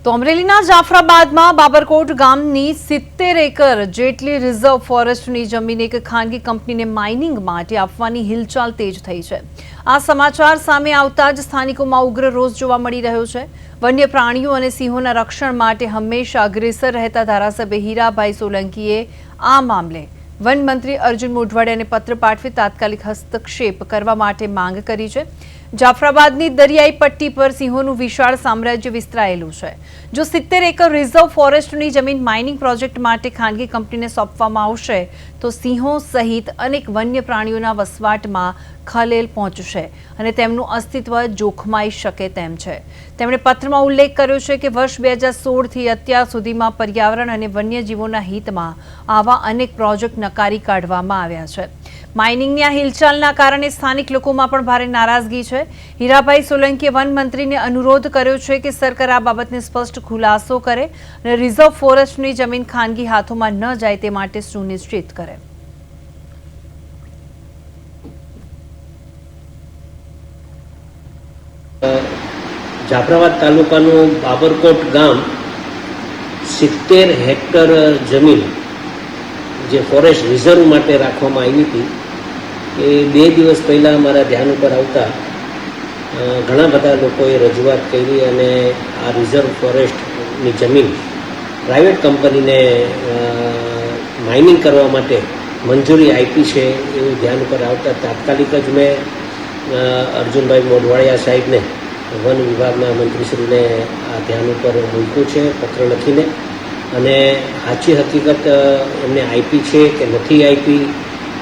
તો અમરેલીના જાફરાબાદમાં બાબરકોટ ગામની 70 એકર જેટલી રિઝર્વ ફોરેસ્ટની જમીન એક ખાનગી કંપનીને માઇનિંગ માટે આપવાની હિલચાલ તેજ થઈ છે। આ સમાચાર સામે આવતા જ સ્થાનિકોમાં ઉગ્ર રોષ જોવા મળી રહ્યો છે। વન્ય પ્રાણીઓ અને સિંહોના રક્ષણ માટે હંમેશા અગ્રેસર રહેતા ધારાસભ્ય હીરાભાઈ સોલંકીએ આ મામલે વન મંત્રી અર્જુન મોઢવાડિયાને પત્ર પાઠવી તાત્કાલિક હસ્તક્ષેપ કરવા માટે માંગ કરી છે। જાફરાબાદની દરિયાઈ પટ્ટી પર સિંહોનું વિશાળ સામ્રાજ્ય વિસ્તરાયેલું છે। જો 70 એકર રિઝર્વ ફોરેસ્ટની જમીન માઇનિંગ પ્રોજેક્ટ માટે ખાનગી કંપનીને સોંપવામાં આવશે તો સિંહો સહિત અનેક વન્ય પ્રાણીઓના વસવાટમાં ખલેલ પહોંચશે અને તેમનું અસ્તિત્વ જોખમાઈ શકે તેમ છે। તેમણે પત્રમાં ઉલ્લેખ કર્યો છે કે વર્ષ 2016થી અત્યાર સુધીમાં પર્યાવરણ અને વન્યજીવોના હિતમાં આવા અનેક પ્રોજેક્ટ નકારી કાઢવામાં આવ્યા છે। માઇનિંગની આ હિલચાલના કારણે સ્થાનિક લોકોમાં પણ ભારે નારાજગી છે। હીરાભાઈ સોલંકીએ વન મંત્રીને અનુરોધ કર્યો છે કે સરકાર આ બાબતને સ્પષ્ટ ખુલાસો કરે અને રિઝર્વ ફોરેસ્ટની જમીન ખાનગી હાથોમાં ન જાય તે માટે સુનિશ્ચિત કરે। જાફરાબાદ તાલુકાનું બાબરકોટ ગામ 70 હેક્ટર જમીન જે ફોરેસ્ટ રિઝર્વ માટે રાખવામાં આવી હતી એ 2 દિવસ પહેલાં મારા ધ્યાન ઉપર આવતા ઘણા બધા લોકોએ રજૂઆત કરી અને આ રિઝર્વ ફોરેસ્ટની જમીન પ્રાઇવેટ કંપનીને માઇનિંગ કરવા માટે મંજૂરી આપી છે એવું ધ્યાન ઉપર આવતા તાત્કાલિક જ મેં અર્જુનભાઈ મોઢવાડિયા સાહેબને વન વિભાગના મંત્રીશ્રીને આ ધ્યાન ઉપર મૂક્યું છે પત્ર લખીને અને સાચી હકીકત એમને આપી છે કે નથી આપી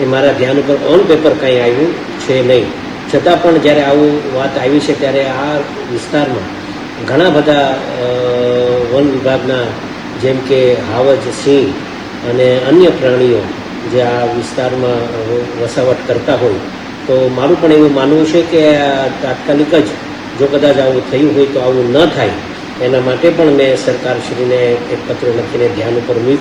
એ મારા ધ્યાન ઉપર ઓન પેપર કંઈ આવ્યું છે નહીં। છતાં પણ જ્યારે આવું વાત આવી છે ત્યારે આ વિસ્તારમાં ઘણા બધા વન વિભાગના જેમ કે હાવજ સિંહ અને અન્ય પ્રાણીઓ જે આ વિસ્તારમાં વસાવટ કરતા હોય તો મારું પણ એવું માનવું છે કે તાત્કાલિક જ જો કદાચ આવું થયું હોય તો આવું ન થાય એના માટે પણ મેં સરકારશ્રીને એક પત્ર લખીને ધ્યાન ઉપર મૂક્યું।